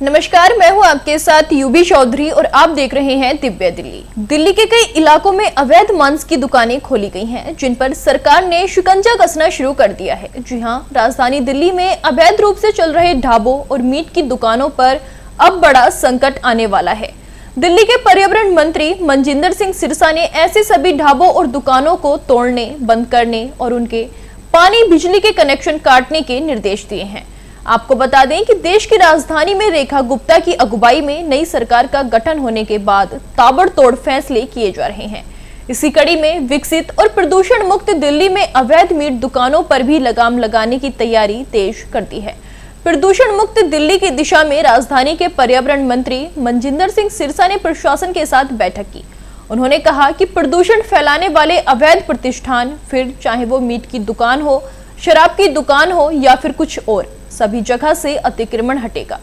नमस्कार, मैं हूं आपके साथ यूबी चौधरी और आप देख रहे हैं दिव्य दिल्ली। दिल्ली के कई इलाकों में अवैध मांस की दुकानें खोली गई हैं, जिन पर सरकार ने शिकंजा कसना शुरू कर दिया है। जी हां, राजधानी दिल्ली में अवैध रूप से चल रहे ढाबों और मीट की दुकानों पर अब बड़ा संकट आने वाला है। दिल्ली के पर्यावरण मंत्री मनजिंदर सिंह सिरसा ने ऐसे सभी ढाबों और दुकानों को तोड़ने, बंद करने और उनके पानी बिजली के कनेक्शन काटने के निर्देश दिए हैं। आपको बता दें कि देश की राजधानी में रेखा गुप्ता की अगुवाई में नई सरकार का गठन होने के बाद ताबड़तोड़ फैसले किए जा रहे हैं। इसी कड़ी में विकसित और प्रदूषण मुक्त दिल्ली में अवैध मीट दुकानों पर भी लगाम लगाने की तैयारी तेज कर दी है। प्रदूषण मुक्त दिल्ली की दिशा में राजधानी के पर्यावरण मंत्री मनजिंदर सिंह सिरसा ने प्रशासन के साथ बैठक की। उन्होंने कहा कि प्रदूषण फैलाने वाले अवैध प्रतिष्ठान, फिर चाहे वो मीट की दुकान हो, शराब की दुकान हो या फिर कुछ और, सभी जगह से अतिक्रमण हटेगा।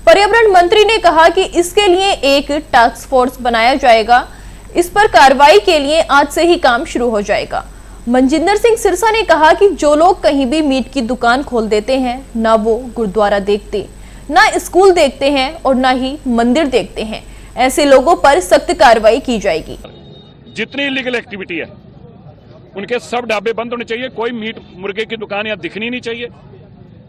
पर्यावरण मंत्री ने कहा कि इसके लिए एक टास्क फोर्स बनाया जाएगा। इस पर कार्रवाई के लिए आज से ही काम शुरू हो जाएगा। मनजिंदर सिंह सिरसा ने कहा कि जो लोग कहीं भी मीट की दुकान खोल देते हैं, ना वो गुरुद्वारा देखते, ना स्कूल देखते हैं और ना ही मंदिर देखते हैं, ऐसे लोगों पर सख्त कार्रवाई की जाएगी। जितनी इलीगल एक्टिविटी है उनके सब ढाबे बंद होने चाहिए। कोई मीट मुर्गे की दुकान यहाँ दिखनी नहीं चाहिए।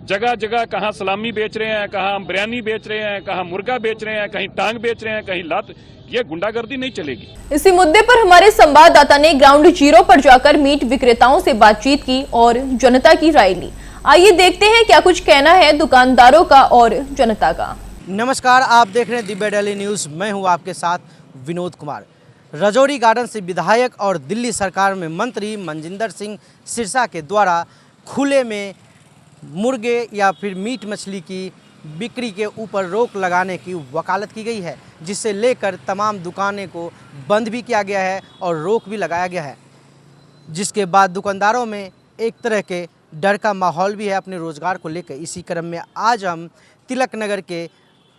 जगह जगह कहाँ सलामी बेच रहे हैं, कहाँ बिरयानी बेच रहे हैं, कहाँ मुर्गा बेच रहे हैं, कहीं टांग बेच रहे हैं, कहीं लात, ये गुंडागर्दी नहीं चलेगी। इसी मुद्दे पर हमारे संवाददाता ने ग्राउंड जीरो पर जाकर मीट विक्रेताओं से बातचीत की और जनता की राय ली। आइए देखते हैं क्या कुछ कहना है दुकानदारों का और जनता का। नमस्कार, आप देख रहे हैं दिव्य दिल्ली न्यूज़। मैं हूं आपके साथ विनोद कुमार। राजौरी गार्डन से विधायक और दिल्ली सरकार में मंत्री मनजिंदर सिंह सिरसा के द्वारा खुले में मुर्गे या फिर मीट मछली की बिक्री के ऊपर रोक लगाने की वकालत की गई है, जिससे लेकर तमाम दुकानें को बंद भी किया गया है और रोक भी लगाया गया है, जिसके बाद दुकानदारों में एक तरह के डर का माहौल भी है अपने रोज़गार को लेकर। इसी क्रम में आज हम तिलक नगर के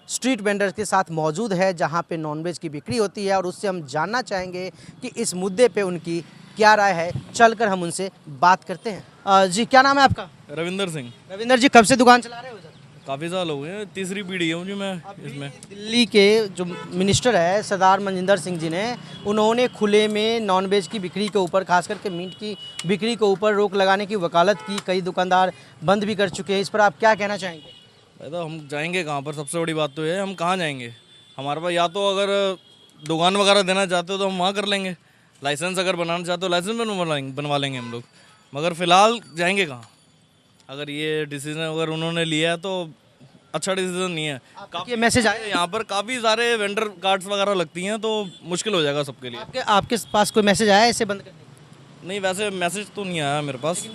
स्ट्रीट वेंडर्स के साथ मौजूद है, जहां पे नॉनवेज की बिक्री होती है, और उससे हम जानना चाहेंगे कि इस मुद्दे पे उनकी क्या राय है। चलकर हम उनसे बात करते हैं। जी, क्या नाम है आपका? रविंदर सिंह। रविंदर जी, कब से दुकान चला रहे हो सर? काफ़ी साल हो गए, तीसरी पीढ़ी है मुझे मैं इसमें। दिल्ली के जो मिनिस्टर है सरदार मनजिंदर सिंह जी ने, उन्होंने खुले में नॉनवेज की बिक्री के ऊपर, खास करके मीट की बिक्री के ऊपर रोक लगाने की वकालत की। कई दुकानदार बंद भी कर चुके हैं। इस पर आप क्या कहना चाहेंगे? भाई तो हम जाएंगे कहाँ पर? सबसे बड़ी बात तो ये है, हम कहाँ जाएंगे? हमारे पास या तो अगर दुकान वगैरह देना चाहते हो तो हम वहाँ कर लेंगे, लाइसेंस अगर बनाना चाहते हो लाइसेंस बनवा लेंगे हम लोग, मगर फ़िलहाल जाएंगे कहाँ? अगर ये डिसीजन अगर उन्होंने लिया है तो अच्छा डिसीजन नहीं है। ये मैसेज आया यहाँ पर काफ़ी सारे वेंडर कार्ड्स वगैरह लगती हैं, तो मुश्किल हो जाएगा सबके लिए। आपके पास कोई मैसेज आया है इसे बंद करने का? नहीं, वैसे मैसेज तो नहीं आया मेरे पास।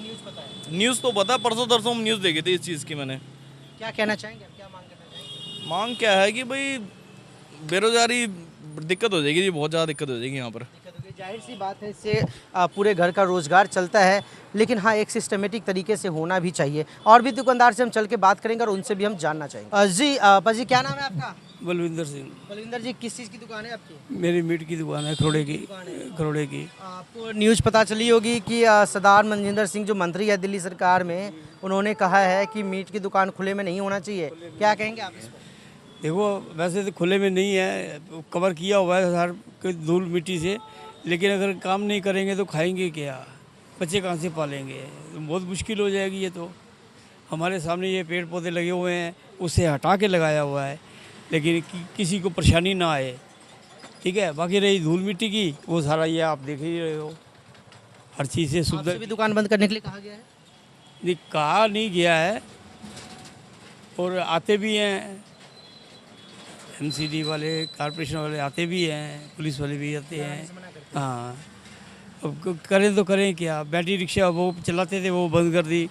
न्यूज़ तो पता है, परसों तरसों हम न्यूज़ देखी थी इस चीज़ की मैंने। क्या कहना चाहेंगे, क्या मांग करना चाहेंगे? मांग क्या है कि भाई बेरोजगारी दिक्कत हो जाएगी जी, बहुत ज़्यादा दिक्कत हो जाएगी यहाँ पर। जाहिर सी बात है, इससे पूरे घर का रोजगार चलता है, लेकिन हाँ, एक सिस्टमेटिक तरीके से होना भी चाहिए। और भी दुकानदार से हम चल के बात करेंगे और उनसे भी हम जानना चाहेंगे। जी पाजी, क्या नाम है आपका? बलविंदर सिंह। बलविंदर जी, किस चीज़ की दुकान है आपकी? मेरी मीट की दुकान है, खरोड़े की। खरोड़े की। आपको न्यूज़ पता चली होगी कि सरदार मनजिंदर सिंह जो मंत्री है दिल्ली सरकार में, उन्होंने कहा है कि मीट की दुकान खुले में नहीं होना चाहिए। क्या कहेंगे आप इस पर? देखो, वैसे तो खुले में नहीं है, कवर किया हुआ है हर कोई धूल मिट्टी से, लेकिन अगर काम नहीं करेंगे तो खाएंगे क्या? बच्चे कहाँ से पालेंगे? बहुत मुश्किल हो जाएगी। ये तो हमारे सामने ये पेड़ पौधे लगे हुए हैं, उससे हटा के लगाया हुआ है, लेकिन किसी को परेशानी ना आए, ठीक है। बाकी रही धूल मिट्टी की, वो सारा ये आप देख ही रहे हो, हर चीज़ से सुविधा। भी दुकान बंद करने के लिए कहा गया है? नहीं, कहा नहीं गया है, और आते भी हैं एमसीडी वाले, कारपोरेशन वाले आते भी हैं, पुलिस वाले भी आते हैं। हाँ, अब करें तो करें क्या? बैटरी रिक्शा वो चलाते थे, वो बंद कर दी,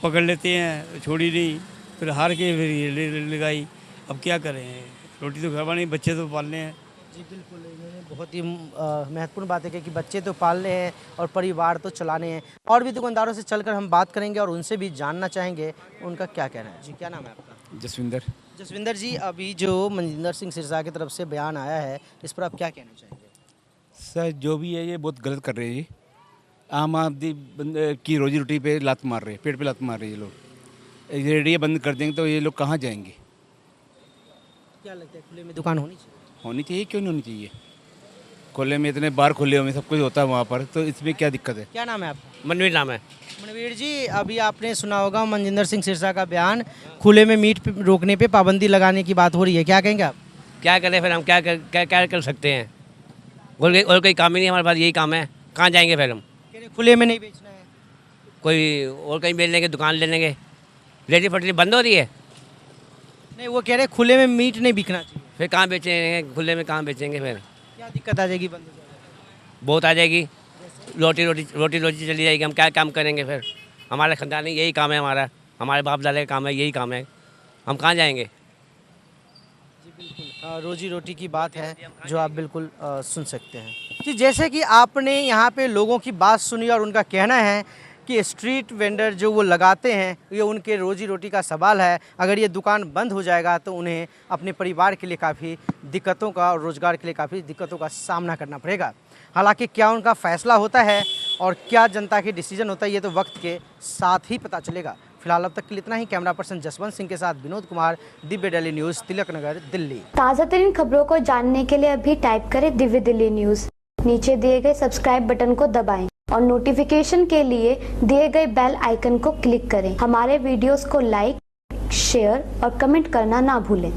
पकड़ लेते हैं, छोड़ी नहीं, फिर हार के फिर ये लगाई। अब क्या करें? रोटी तो घर बनानी, बच्चे तो पालने हैं। जी बिल्कुल, इन्होंने बहुत ही महत्वपूर्ण बात है कि बच्चे तो पालने हैं और परिवार तो चलाने हैं। और भी दुकानदारों से चलकर हम बात करेंगे और उनसे भी जानना चाहेंगे उनका क्या कहना है। जी, क्या नाम है आपका? जसविंदर। जसविंदर जी, अभी जो मनजिंदर सिंह सिरसा की तरफ से बयान आया है, इस पर आप क्या कहना चाहेंगे? सर, जो भी है ये बहुत गलत कर रहे हैं। ये आम आदमी की रोजी रोटी पे लात मार रहे हैं, पेट पे लात मार रहे हैं ये लोग। ये रेडियो बंद कर देंगे तो ये लोग कहाँ जाएंगे? क्या लगता है खुले में दुकान होनी चाहिए? होनी चाहिए, क्यों नहीं होनी चाहिए? खुले में इतने बार खुले हुए सब कुछ होता है वहाँ पर, तो इसमें क्या दिक्कत है? क्या नाम है आपका? मनवीर नाम है। मनवीर जी, अभी आपने सुना होगा मनजिंदर सिंह सिरसा का बयान, खुले में मीट रोकने पे पाबंदी लगाने की बात हो रही है, क्या कहेंगे आप? क्या करें फिर हम, क्या कर सकते हैं? और कोई काम ही नहीं हमारे पास, यही काम है, कहाँ जाएंगे फिर हम? कह रहे खुले में नहीं बेचना है। कोई और कहीं बेच लेंगे, दुकान ले लेंगे। रेडी पटरी बंद हो रही है, नहीं, वो कह रहे खुले में मीट नहीं बिकना चाहिए। फिर कहाँ बेचेंगे? खुले में कहाँ बेचेंगे फिर? क्या दिक्कत आ जाएगी बंद हो जाएगा? बहुत आ जाएगी, रोटी चली जाएगी। हम क्या काम करेंगे फिर? हमारा खानदान यही काम है, हमारे बाप दादा का काम है, यही काम है, हम कहाँ जाएंगे? रोजी रोटी की बात है जो आप बिल्कुल सुन सकते हैं कि जैसे कि आपने यहाँ पे लोगों की बात सुनी और उनका कहना है कि स्ट्रीट वेंडर जो वो लगाते हैं ये उनके रोजी रोटी का सवाल है। अगर ये दुकान बंद हो जाएगा तो उन्हें अपने परिवार के लिए काफ़ी दिक्कतों का और रोज़गार के लिए काफ़ी दिक्कतों का सामना करना पड़ेगा। हालांकि क्या उनका फैसला होता है और क्या जनता की डिसीजन होता है ये तो वक्त के साथ ही पता चलेगा। फिलहाल अब तक के लिए इतना ही। कैमरा पर्सन जसवंत सिंह के साथ विनोद कुमार, दिव्य दिल्ली न्यूज़, तिलक नगर, दिल्ली। ताज़ा तरीन खबरों को जानने के लिए अभी टाइप करें दिव्य दिल्ली न्यूज़। नीचे दिए गए सब्सक्राइब बटन को दबाएं और नोटिफिकेशन के लिए दिए गए बेल आइकन को क्लिक करें। हमारे वीडियोस को लाइक, शेयर और कमेंट करना ना भूलें।